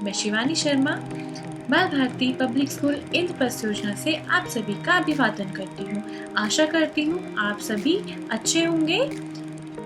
मैं शिवानी शर्मा बाल Bharti public school Indraprastha योजना से आप सभी का अभिवादन करती हूँ। आशा करती हूँ आप सभी अच्छे होंगे।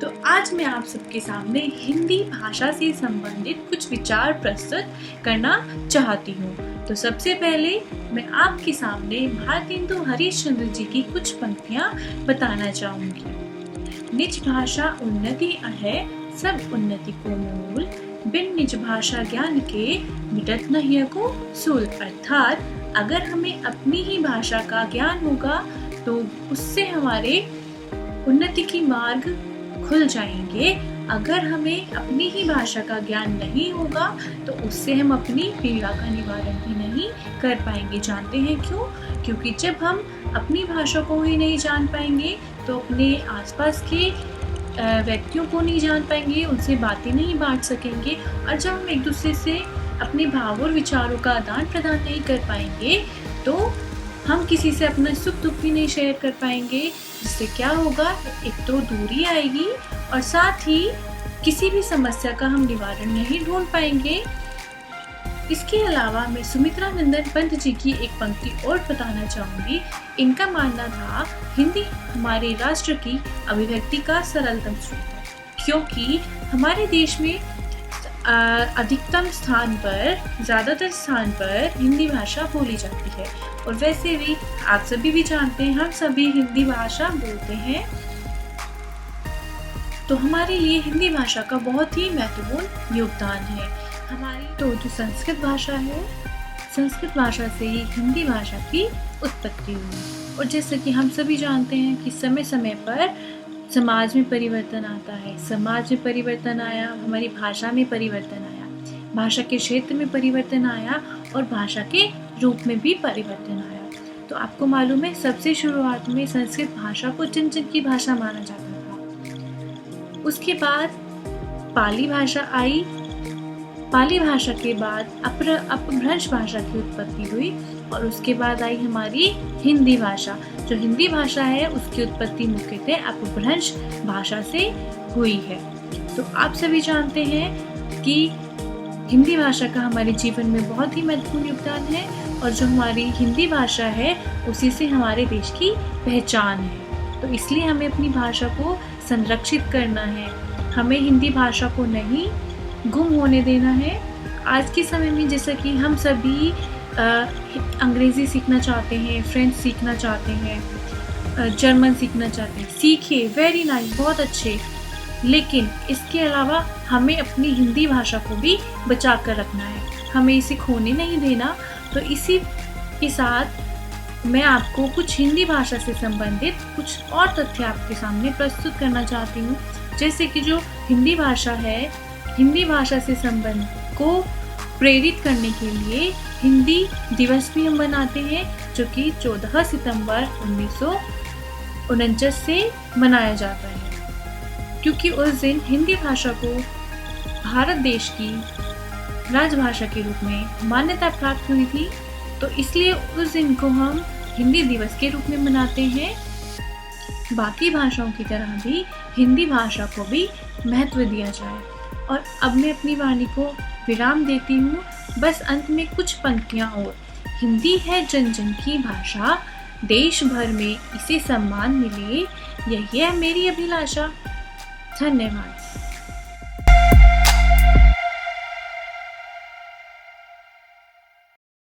तो आज मैं आप सबके सामने हिंदी भाषा से संबंधित कुछ विचार प्रस्तुत करना चाहती हूँ। तो सबसे पहले मैं आपके सामने भारतेंदु हरिश्चंद्र जी की कुछ पंक्तियाँ बताना चाहूँगी। निज भाषा उन्नति है सब उन्नति को मूल, बिन निज भाषा ज्ञान के मिटत न ह्यको सूल। अर्थात अगर हमें अपनी ही भाषा का ज्ञान होगा तो उससे हमारे उन्नति की मार्ग खुल जाएंगे। अगर हमें अपनी ही भाषा का ज्ञान नहीं होगा तो उससे हम अपनी पीड़ा का निवारण भी नहीं कर पाएंगे। जानते हैं क्यों? क्योंकि जब हम अपनी भाषा को ही नहीं जान पाएंगे तो अपने आसपास के व्यक्तियों को नहीं जान पाएंगे, उनसे बातें नहीं बांट सकेंगे। और जब हम एक दूसरे से अपने भाव और विचारों का आदान प्रदान नहीं कर पाएंगे तो हम किसी से अपना सुख दुख भी नहीं शेयर कर पाएंगे, जिससे क्या होगा, एक तो दूरी आएगी और साथ ही किसी भी समस्या का हम निवारण नहीं ढूंढ पाएंगे। इसके अलावा मैं सुमित्रा नंदन पंत जी की एक पंक्ति और बताना चाहूँगी। इनका मानना था हिंदी हमारे राष्ट्र की अभिव्यक्ति का सरलतम स्रोत है, क्योंकि हमारे देश में अधिकतम स्थान पर, ज़्यादातर स्थान पर हिंदी भाषा बोली जाती है। और वैसे भी आप सभी भी जानते हैं, हम सभी हिंदी भाषा बोलते हैं। तो हमारे लिए हिंदी भाषा का बहुत ही महत्वपूर्ण योगदान है। हमारी तो जो संस्कृत भाषा है, संस्कृत भाषा से ही हिंदी भाषा की उत्पत्ति हुई। और जैसे कि हम सभी जानते हैं कि समय समय पर समाज में परिवर्तन आता है। समाज में परिवर्तन आया, हमारी भाषा में परिवर्तन आया, भाषा के क्षेत्र में परिवर्तन आया और भाषा के रूप में भी परिवर्तन आया। तो आपको मालूम है, सबसे शुरुआत में संस्कृत भाषा को जन जन की भाषा माना जाता था। उसके बाद पाली भाषा आई। पाली भाषा के बाद अपभ्रंश भाषा की उत्पत्ति हुई और उसके बाद आई हमारी हिंदी भाषा। जो हिंदी भाषा है उसकी उत्पत्ति मुख्यतः अपभ्रंश भाषा से हुई है। तो आप सभी जानते हैं कि हिंदी भाषा का हमारे जीवन में बहुत ही महत्वपूर्ण योगदान है और जो हमारी हिंदी भाषा है उसी से हमारे देश की पहचान है। तो इसलिए हमें अपनी भाषा को संरक्षित करना है, हमें हिंदी भाषा को नहीं गुम होने देना है। आज के समय में जैसा कि हम सभी अंग्रेज़ी सीखना चाहते हैं, फ्रेंच सीखना चाहते हैं, जर्मन सीखना चाहते हैं, सीखिए, वेरी नाइस, बहुत अच्छे। लेकिन इसके अलावा हमें अपनी हिंदी भाषा को भी बचा कर रखना है, हमें इसे खोने नहीं देना। तो इसी के साथ मैं आपको कुछ हिंदी भाषा से संबंधित कुछ और तथ्य आपके सामने प्रस्तुत करना चाहती हूँ। जैसे कि जो हिंदी भाषा है, हिंदी भाषा से संबंध को प्रेरित करने के लिए हिंदी दिवस भी हम मनाते हैं, जो कि 14 सितंबर 1949 से मनाया जाता है, क्योंकि उस दिन हिंदी भाषा को भारत देश की राजभाषा के रूप में मान्यता प्राप्त हुई थी। तो इसलिए उस दिन को हम हिंदी दिवस के रूप में मनाते हैं। बाकी भाषाओं की तरह भी हिंदी भाषा को भी महत्व दिया जाए। और अब मैं अपनी वाणी को विराम देती हूँ। बस अंत में कुछ पंक्तियाँ और। हिंदी है जन जन की भाषा, देश भर में इसे सम्मान मिले, यही है मेरी अभिलाषा। धन्यवाद।